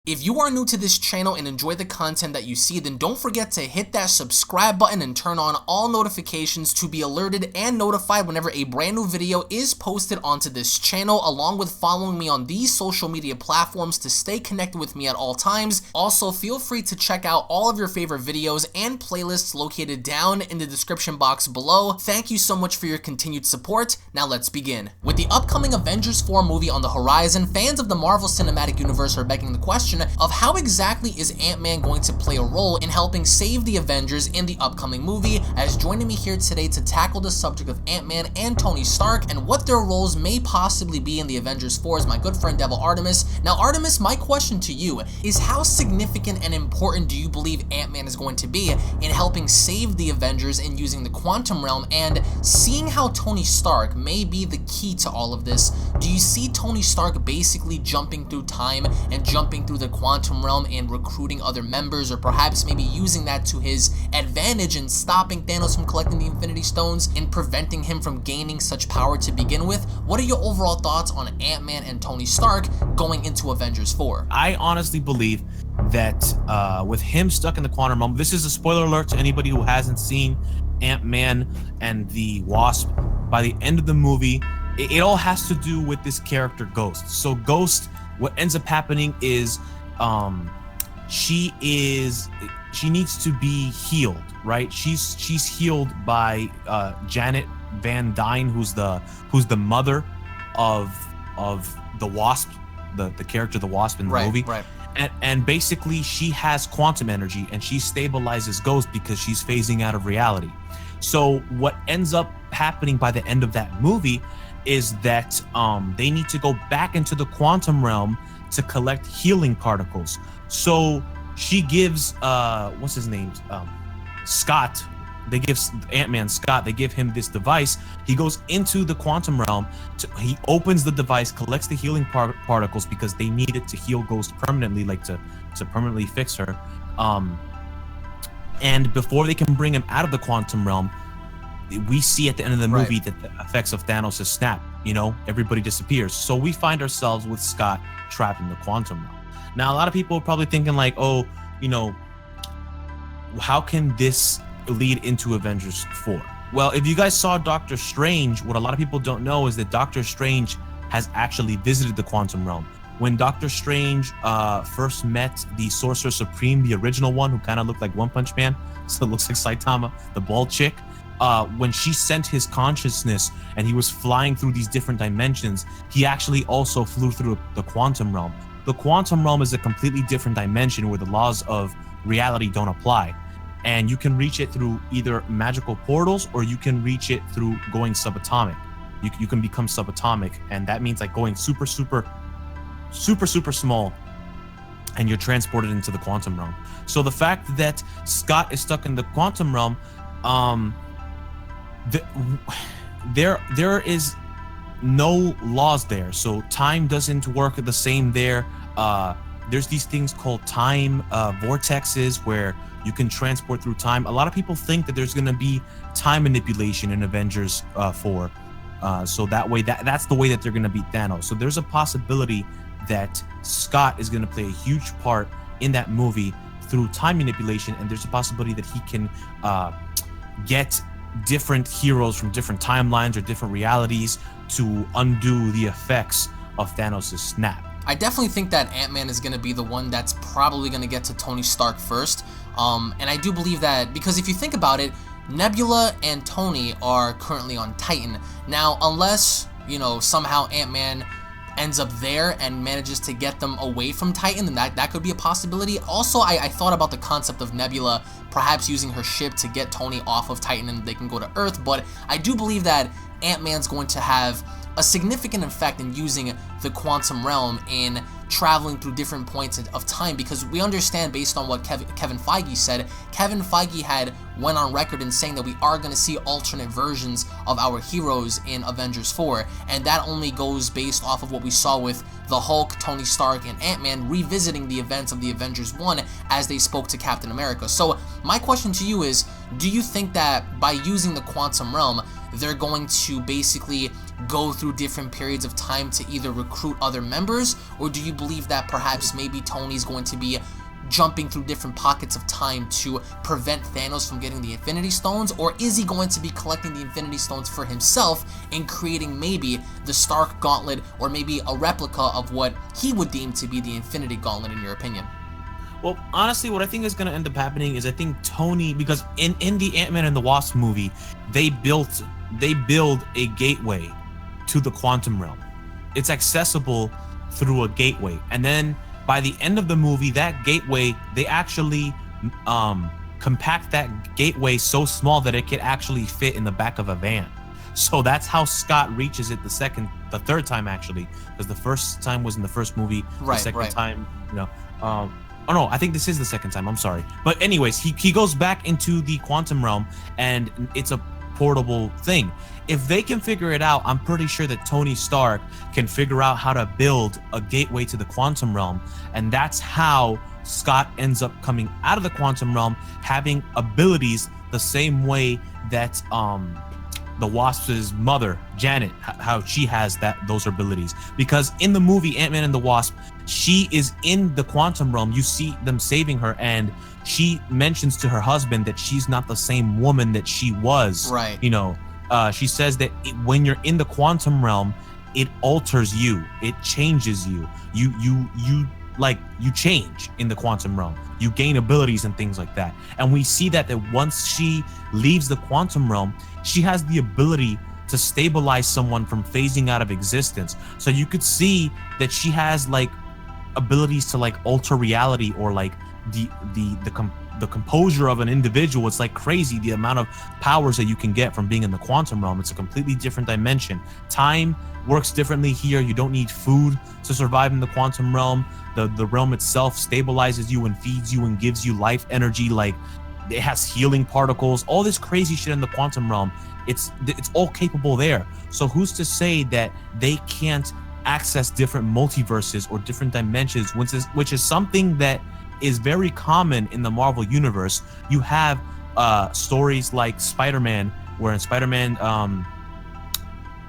If you are new to this channel and enjoy the content that you see, then don't forget to hit that subscribe button and turn on all notifications to be alerted and notified whenever a brand new video is posted onto this channel, along with following me on these social media platforms to stay connected with me at all times. Also, feel free to check out all of your favorite videos and playlists located down in the description box below. Thank you so much for your continued support. Now let's begin. With the upcoming Avengers 4 movie on the horizon, fans of the Marvel Cinematic Universe are begging the question of how exactly is Ant-Man going to play a role in helping save the Avengers in the upcoming movie. As joining me here today to tackle the subject of Ant-Man and Tony Stark and what their roles may possibly be in the Avengers 4 is my good friend Devil Artemis. Now Artemis, my question to you is, how significant and important do you believe Ant-Man is going to be in helping save the Avengers in using the quantum realm? And seeing how Tony Stark may be the key to all of this, do you see Tony Stark basically jumping through time and jumping through the quantum realm and recruiting other members, or perhaps maybe using that to his advantage in stopping Thanos from collecting the Infinity Stones and preventing him from gaining such power to begin with? What are your overall thoughts on Ant-Man and Tony Stark going into Avengers 4? I honestly believe that with him stuck in the quantum realm, this is a spoiler alert to anybody who hasn't seen Ant-Man and the Wasp. By the end of the movie, it all has to do with this character Ghost. So Ghost, what ends up happening is she needs to be healed, right? She's healed by Janet Van Dyne, who's the mother of the Wasp, the character the Wasp in the movie. Right. And basically she has quantum energy and she stabilizes Ghost because she's phasing out of reality. So what ends up happening by the end of that movie is that they need to go back into the quantum realm to collect healing particles. So she gives what's his name, Scott, they give Ant-Man Scott, they give him this device. He goes into the quantum realm, he opens the device, collects the healing particles because they need it to heal Ghost permanently, like to permanently fix her. And before they can bring him out of the quantum realm, we see at the end of the movie that the effects of Thanos is snap, everybody disappears. So we find ourselves with Scott trapped in the quantum realm. Now, a lot of people are probably thinking like, oh, how can this lead into Avengers 4? Well, if you guys saw Doctor Strange, what a lot of people don't know is that Doctor Strange has actually visited the quantum realm. When Doctor Strange first met the Sorcerer Supreme, the original one who kind of looked like One Punch Man, so it looks like Saitama, the bald chick, when she sent his consciousness and he was flying through these different dimensions, he actually also flew through the quantum realm. The quantum realm is a completely different dimension where the laws of reality don't apply. And you can reach it through either magical portals or you can reach it through going subatomic. You can become subatomic, and that means like going super small, and you're transported into the quantum realm. So the fact that Scott is stuck in the quantum realm, there is no laws there, so time doesn't work the same there. There's these things called time vortexes where you can transport through time. A lot of people think that there's going to be time manipulation in Avengers 4, so that way that's the way that they're going to beat Thanos. So there's a possibility that Scott is going to play a huge part in that movie through time manipulation, and there's a possibility that he can get different heroes from different timelines or different realities to undo the effects of Thanos' snap. I definitely think that Ant-Man is going to be the one that's probably going to get to Tony Stark first. And I do believe that, because if you think about it, Nebula and Tony are currently on Titan. Now, unless, somehow Ant-Man ends up there and manages to get them away from Titan, then that could be a possibility. Also, I thought about the concept of Nebula perhaps using her ship to get Tony off of Titan and they can go to Earth, but I do believe that Ant-Man's going to have a significant effect in using the quantum realm in traveling through different points of time, because we understand, based on what Kevin Feige said, Kevin Feige had went on record in saying that we are going to see alternate versions of our heroes in Avengers 4, and that only goes based off of what we saw with the Hulk, Tony Stark, and Ant-Man revisiting the events of the Avengers 1 as they spoke to Captain America. So my question to you is, do you think that by using the quantum realm, they're going to basically go through different periods of time to either recruit other members, or do you believe believe that perhaps maybe Tony's going to be jumping through different pockets of time to prevent Thanos from getting the Infinity Stones, or is he going to be collecting the Infinity Stones for himself and creating maybe the Stark Gauntlet, or maybe a replica of what he would deem to be the Infinity Gauntlet, in your opinion? Well, honestly, what I think is going to end up happening is I think Tony, because in the Ant-Man and the Wasp movie, they build a gateway to the quantum realm. It's accessible through a gateway, and then by the end of the movie, that gateway, they actually compact that gateway so small that it could actually fit in the back of a van. So that's how Scott reaches it the third time actually, because the first time was in the first movie. Right, the second right. time, oh no, I think this is the second time. I'm sorry, but anyways, he goes back into the quantum realm, and it's a portable thing. If they can figure it out, I'm pretty sure that Tony Stark can figure out how to build a gateway to the quantum realm, and that's how Scott ends up coming out of the quantum realm, having abilities the same way that the Wasp's mother, Janet, how she has those abilities. Because in the movie Ant-Man and the Wasp, she is in the quantum realm. You see them saving her, and she mentions to her husband that she's not the same woman that she was. Right. She says that when you're in the quantum realm, it alters you. It changes you. You change in the quantum realm. You gain abilities and things like that. And we see that once she leaves the quantum realm, she has the ability to stabilize someone from phasing out of existence. So you could see that she has like abilities to like alter reality, or like the composure of an individual. It's like crazy the amount of powers that you can get from being in the quantum realm. It's a completely different dimension. Time works differently here. You don't need food to survive in the quantum realm. The realm itself stabilizes you and feeds you and gives you life energy. Like, it has healing particles, all this crazy shit in the quantum realm. It's all capable there. So who's to say that they can't access different multiverses or different dimensions, which is something that is very common in the Marvel universe. You have stories like Spider-Man, where in Spider-Man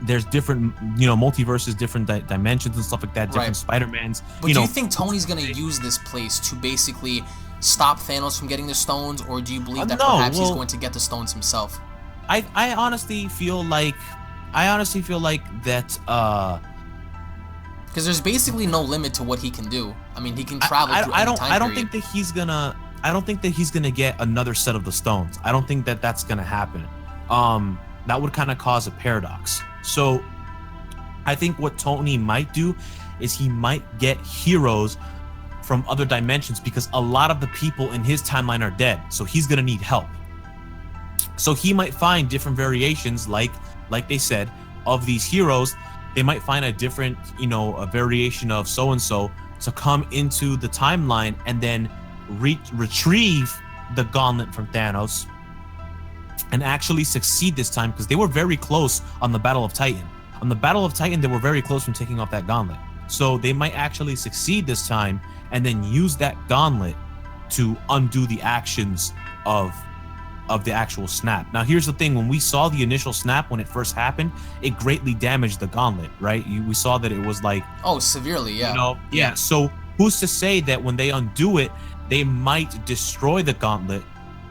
there's different multiverses, different dimensions and stuff like that, different Spider-Mans. But do you think Tony's gonna use this place to basically stop Thanos from getting the stones, or do you believe that perhaps he's going to get the stones himself? I honestly feel like that because there's basically no limit to what he can do. I mean, he can travel through any time I don't period. think that he's gonna get another set of the stones. I don't think that that's gonna happen. That would kind of cause a paradox. So I think what Tony might do is he might get heroes from other dimensions, because a lot of the people in his timeline are dead. So he's gonna need help. So he might find different variations, like they said, of these heroes. They might find a different, a variation of so-and-so to come into the timeline and then retrieve the gauntlet from Thanos and actually succeed this time, because they were very close on the Battle of Titan. On the Battle of Titan, they were very close from taking off that gauntlet. So they might actually succeed this time and then use that gauntlet to undo the actions of the actual snap. Now, here's the thing. When we saw the initial snap, when it first happened, it greatly damaged the gauntlet, right? We saw that it was like... Oh, severely, yeah. Yeah. So who's to say that when they undo it, they might destroy the gauntlet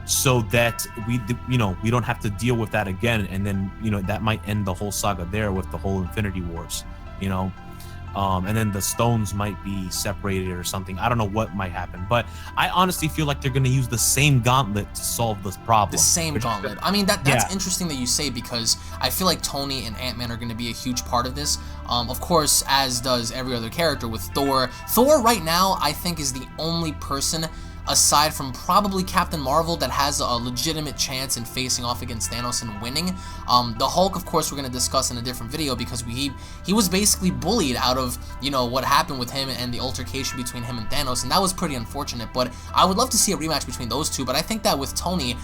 so that we don't have to deal with that again, and then that might end the whole saga there with the whole Infinity Wars, and then the stones might be separated or something. I don't know what might happen, but I honestly feel like they're going to use the same gauntlet to solve this problem. The same gauntlet. I mean, that's interesting that you say, because I feel like Tony and Ant-Man are going to be a huge part of this. Of course, as does every other character with Thor. Thor right now, I think, is the only person, aside from probably Captain Marvel, that has a legitimate chance in facing off against Thanos and winning. The Hulk, of course, we're going to discuss in a different video, because he was basically bullied out of, what happened with him and the altercation between him and Thanos, and that was pretty unfortunate. But I would love to see a rematch between those two. But I think that with Tony,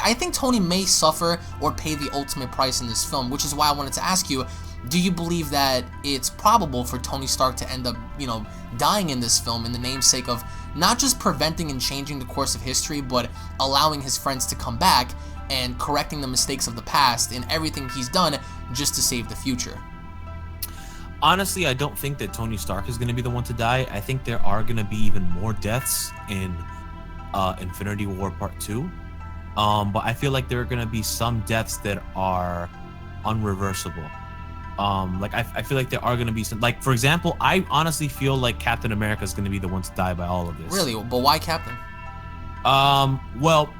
I think Tony may suffer or pay the ultimate price in this film, which is why I wanted to ask you, do you believe that it's probable for Tony Stark to end up, dying in this film in the namesake of not just preventing and changing the course of history, but allowing his friends to come back and correcting the mistakes of the past and everything he's done just to save the future? Honestly, I don't think that Tony Stark is going to be the one to die. I think there are going to be even more deaths in Infinity War Part 2. But I feel like there are going to be some deaths that are unreversible. Like I feel like there are going to be some, like, for example, I honestly feel like Captain America is going to be the one to die by all of this. Really? But why Captain? Well,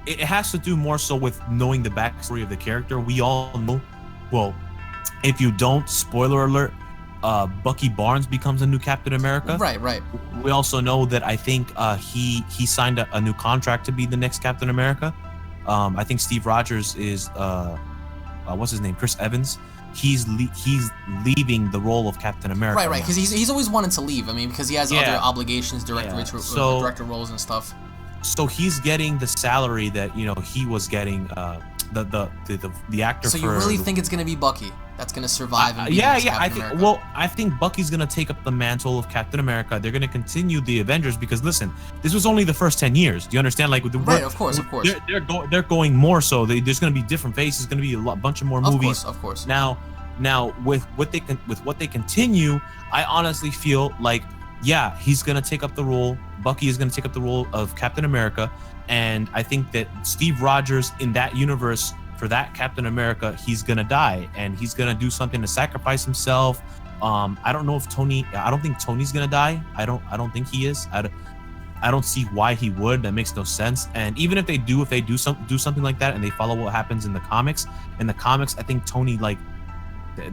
it has to do more so with knowing the backstory of the character. We all know, well, if you don't, spoiler alert, Bucky Barnes becomes a new Captain America. Right. We also know that I think he signed a new contract to be the next Captain America. I think Steve Rogers is what's his name? Chris Evans. He's leaving the role of Captain America. Right. Because he's always wanted to leave. I mean, because he has other obligations, director roles and stuff. So he's getting the salary that he was getting. The actor. So you really think it's gonna be Bucky that's gonna survive? And be I think Bucky's gonna take up the mantle of Captain America. They're gonna continue the Avengers because listen, this was only the first 10 years. Do you understand? Like, right, of course. They're going more so. There's gonna be different faces. Gonna be a bunch of more movies. Of course. Now with what they continue, I honestly feel like he's gonna take up the role. Bucky is gonna take up the role of Captain America. And I think that Steve Rogers in that universe, for that Captain America, he's gonna die and he's gonna do something to sacrifice himself. I don't know if I don't think Tony's gonna die. I don't think he is. I don't see why he would. That makes no sense. And even if they do something like that and they follow what happens in the comics, I think Tony, like,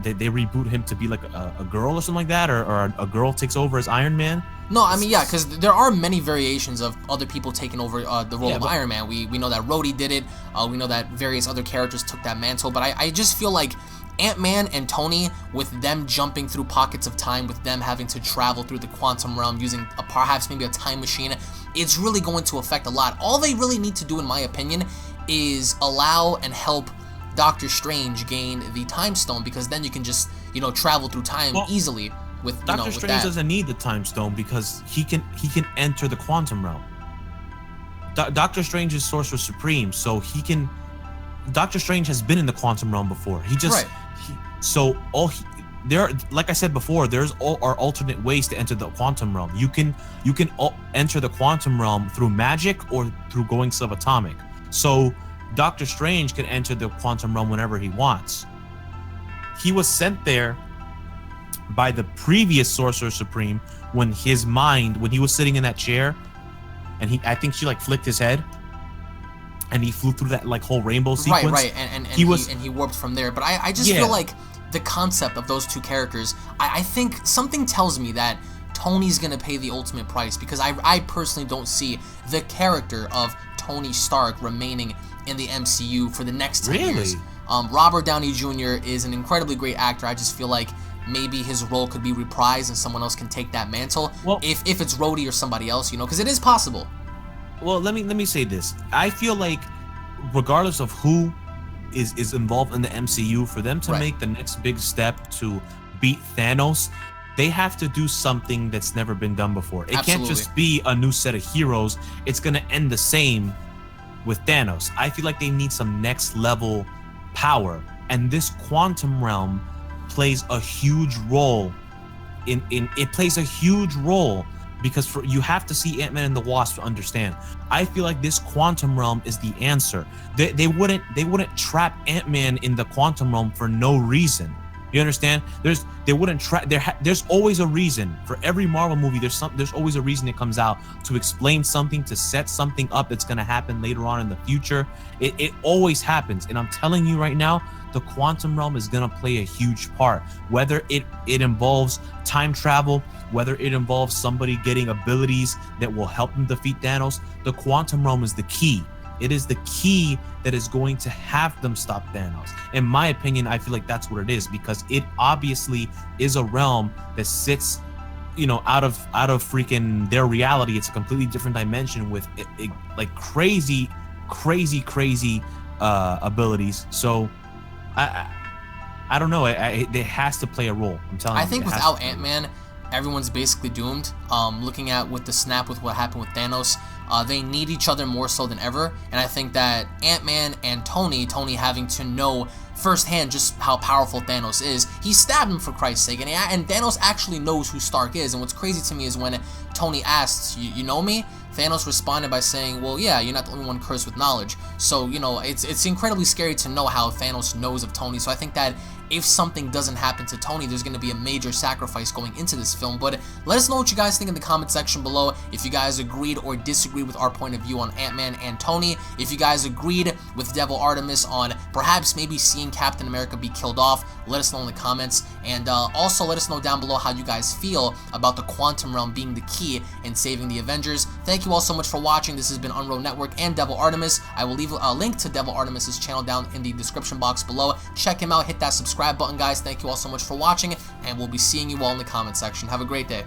they reboot him to be like a girl or something like that, or a girl takes over as Iron Man. No, I mean, because there are many variations of other people taking over the role of Iron Man. We know that Rhodey did it. We know that various other characters took that mantle. But I just feel like Ant-Man and Tony, with them jumping through pockets of time, with them having to travel through the quantum realm using perhaps maybe a time machine, it's really going to affect a lot. All they really need to do, in my opinion, is allow and help Doctor Strange gain the Time Stone, because then you can just travel through time easily. With Doctor Strange doesn't need the Time Stone because he can enter the quantum realm. Doctor Strange is Sorcerer Supreme, so he can. Doctor Strange has been in the quantum realm before. He just like I said before, there's alternate ways to enter the quantum realm. You can enter the quantum realm through magic or through going subatomic. So Doctor Strange can enter the quantum realm whenever he wants. He was sent there by the previous Sorcerer Supreme when he was sitting in that chair, and I think she like flicked his head and he flew through that like whole rainbow sequence. Right, and he warped from there. But I just feel like the concept of those two characters, I think something tells me that Tony's gonna pay the ultimate price, because I personally don't see the character of Tony Stark remaining in the MCU for the next 10 years. Robert Downey Jr. is an incredibly great actor. I just feel like maybe his role could be reprised and someone else can take that mantle. Well, if it's Rhodey or somebody else, because it is possible. Well, let me say this. I feel like regardless of who is involved in the MCU, for them to make the next big step to beat Thanos, they have to do something that's never been done before. It can't just be a new set of heroes. It's going to end the same with Thanos. I feel like they need some next level power, and this quantum realm plays a huge role it plays a huge role, because you have to see Ant-Man and the Wasp to understand. I feel like this quantum realm is the answer. They wouldn't trap Ant-Man in the quantum realm for no reason. You understand? There's always a reason for every Marvel movie. There's always a reason it comes out to explain something, to set something up that's going to happen later on in the future. It always happens, and I'm telling you right now, the quantum realm is going to play a huge part. Whether it involves time travel, whether it involves somebody getting abilities that will help them defeat Thanos, the quantum realm is the key. It is the key that is going to have them stop Thanos. In my opinion, I feel like that's what it is, because it obviously is a realm that sits, out of freaking their reality. It's a completely different dimension with like crazy abilities. So I don't know. It has to play a role. I'm telling you. I think without Ant-Man, everyone's basically doomed. Looking at with the snap with what happened with Thanos, they need each other more so than ever, and I think that Ant-Man and Tony having to know firsthand just how powerful Thanos is. He stabbed him for Christ's sake, and Thanos actually knows who Stark is. And what's crazy to me is when Tony asks, you know me? Thanos responded by saying, well, yeah, you're not the only one cursed with knowledge. So, you know, it's incredibly scary to know how Thanos knows of Tony. So I think that if something doesn't happen to Tony, there's going to be a major sacrifice going into this film. But let us know what you guys think in the comment section below. If you guys agreed or disagreed with our point of view on Ant-Man and Tony. If you guys agreed with Devil Artemis on perhaps maybe seeing Captain America be killed off, let us know in the comments. And also let us know down below how you guys feel about the quantum realm being the key in saving the Avengers. Thank you all so much for watching. This has been UnrealNetwork and Devil Artemis. I will leave a link to Devil Artemis' channel down in the description box below. Check him out. Hit that subscribe button, guys. Thank you all so much for watching, and we'll be seeing you all in the comment section. Have a great day.